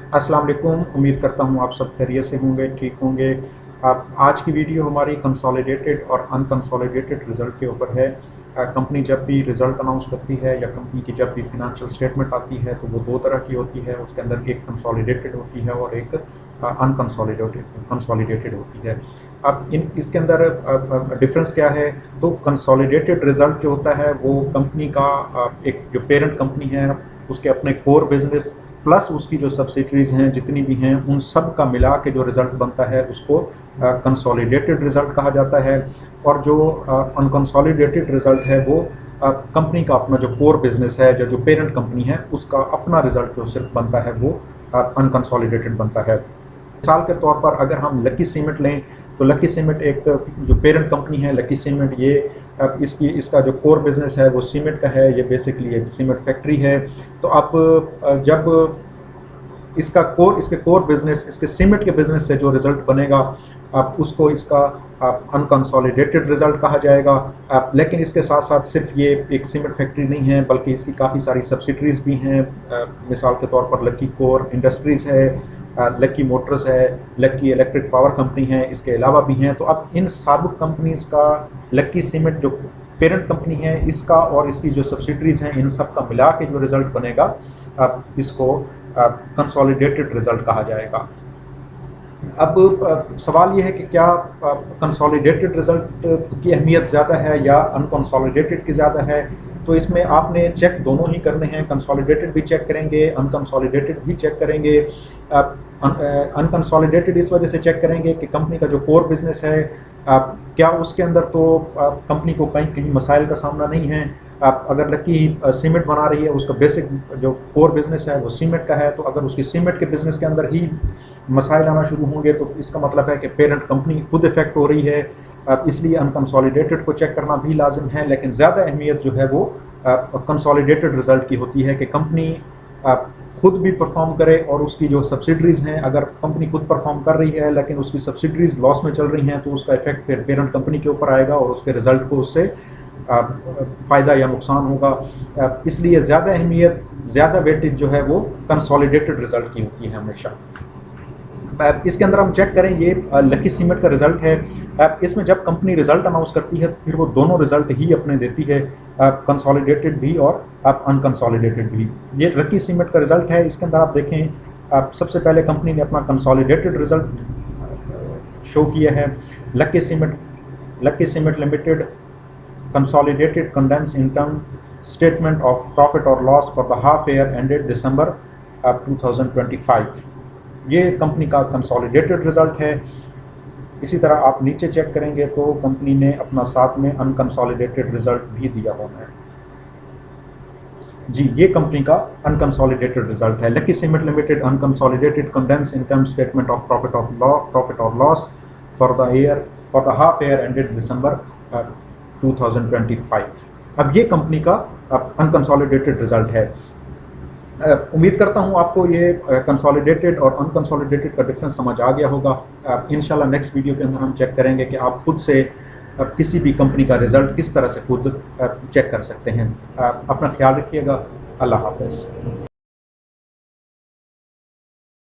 अस्सलाम वालेकुम। उम्मीद करता हूँ आप सब खैरियत से होंगे, ठीक होंगे। आज की वीडियो हमारी कंसोलिडेटेड और अनकंसोलिडेटेड रिज़ल्ट के ऊपर है। कंपनी जब भी रिज़ल्ट अनाउंस करती है या कंपनी की जब भी फिनंशियल स्टेटमेंट आती है तो वो दो तरह की होती है। उसके अंदर एक कंसोलिडेटेड होती है और एक कंसोलिडेटेड होती है। अब इन इसके अंदर डिफरेंस क्या है? तो कंसोलिडेटेड रिज़ल्ट जो होता है वो कंपनी का एक जो पेरेंट कंपनी है उसके अपने कोर बिजनेस प्लस उसकी जो सब्सिडरीज हैं जितनी भी हैं उन सब का मिला के जो रिज़ल्ट बनता है उसको कंसोलिडेटेड रिज़ल्ट कहा जाता है। और जो अनकंसोलिडेटेड रिज़ल्ट है वो कंपनी का अपना जो कोर बिजनेस है जो पेरेंट कंपनी है उसका अपना रिज़ल्ट जो सिर्फ बनता है वो अनकंसोलिडेटेड बनता है। मिसाल के तौर पर अगर हम लकी सीमेंट लें तो लकी सीमेंट एक जो पेरेंट कंपनी है लकी सीमेंट, ये इसका जो कोर बिजनेस है वो सीमेंट का है। ये बेसिकली एक सीमेंट फैक्ट्री है। तो अब जब इसके कोर बिजनेस इसके सीमेंट के बिजनेस से जो रिजल्ट बनेगा अब उसको इसका अनकंसोलिडेटेड रिजल्ट कहा जाएगा। लेकिन इसके साथ साथ सिर्फ ये एक सीमेंट फैक्ट्री नहीं है बल्कि इसकी काफ़ी सारी सब्सिडरीज भी हैं। मिसाल के तौर पर लकी कोर इंडस्ट्रीज़ है, लकी मोटर्स है, लकी इलेक्ट्रिक पावर कंपनी है, इसके अलावा भी हैं। तो अब इन साबुक कंपनीज का लकी सीमेंट जो पेरेंट कंपनी है इसका और इसकी जो सब्सिडरीज हैं इन सब का मिला के जो रिज़ल्ट बनेगा अब इसको कंसोलिडेटेड रिज़ल्ट कहा जाएगा। अब सवाल ये है कि क्या कंसोलिडेटेड रिज़ल्ट की अहमियत ज़्यादा है या अनकंसोलिडेटेड की ज़्यादा है? तो इसमें आपने चेक दोनों ही करने हैं, कंसोलिडेटेड भी चेक करेंगे, अनकंसोलिडेटेड भी चेक करेंगे। अनकंसोलिडेटेड इस वजह से चेक करेंगे कि कंपनी का जो कोर बिजनेस है क्या उसके अंदर तो कंपनी को कहीं कहीं मसाइल का सामना नहीं है। अगर लकी सीमेंट बना रही है, उसका बेसिक जो कोर बिजनेस है वो सीमेंट का है, तो अगर उसकी सीमेंट के बिजनेस के अंदर ही मसाइल आना शुरू होंगे तो इसका मतलब है कि पेरेंट कंपनी खुद इफेक्ट हो रही है। इसलिए अनकंसोलिडेटेड को चेक करना भी लाजिम है, लेकिन ज़्यादा अहमियत जो है वो कंसोलिडेटेड रिजल्ट की होती है कि कंपनी खुद भी परफॉर्म करे और उसकी जो सब्सिडरीज हैं, अगर कंपनी खुद परफॉर्म कर रही है लेकिन उसकी सब्सिडरीज लॉस में चल रही हैं तो उसका इफेक्ट फिर पेरेंट कंपनी के ऊपर आएगा और उसके रिजल्ट को उससे फ़ायदा या नुकसान होगा। इसलिए ज़्यादा अहमियत, ज़्यादा वेटेज जो है वो कंसोलिडेटेड रिजल्ट की होती है हमेशा। इसके अंदर हम चेक करें, ये लकी सीमेंट का रिजल्ट है। इसमें जब कंपनी रिजल्ट अनाउंस करती है फिर वो दोनों रिजल्ट ही अपने देती है, कंसोलिडेटेड भी और अनकंसोलिडेटेड भी। ये लकी सीमेंट का रिजल्ट है। इसके अंदर आप देखें, सबसे पहले कंपनी ने अपना कंसोलिडेटेड रिजल्ट शो किया है। Lucky cement limited consolidated condense income statement of profit और loss for the half year ended December 2025। ये कंपनी का कंसोलिडेटेड रिजल्ट है। इसी तरह आप नीचे चेक करेंगे तो कंपनी ने अपना साथ में अनकंसोलिडेटेड रिजल्ट भी दिया हुआ है। जी, ये कंपनी का अनकंसोलिडेटेड रिजल्ट है। Lucky cement limited unconsolidated condense income statement of profit और loss for the half year ended December 2025। अब ये कंपनी का अनकंसोलिडेटेड रिजल्ट है। उम्मीद करता हूँ आपको ये कंसोलिडेटेड और अनकंसोलिडेटेड का डिफरेंस समझ आ गया होगा। इंशाल्लाह नेक्स्ट वीडियो के अंदर हम चेक करेंगे कि आप खुद से किसी भी कंपनी का रिज़ल्ट किस तरह से खुद चेक कर सकते हैं। अपना ख्याल रखिएगा। अल्लाह हाफ़िज़।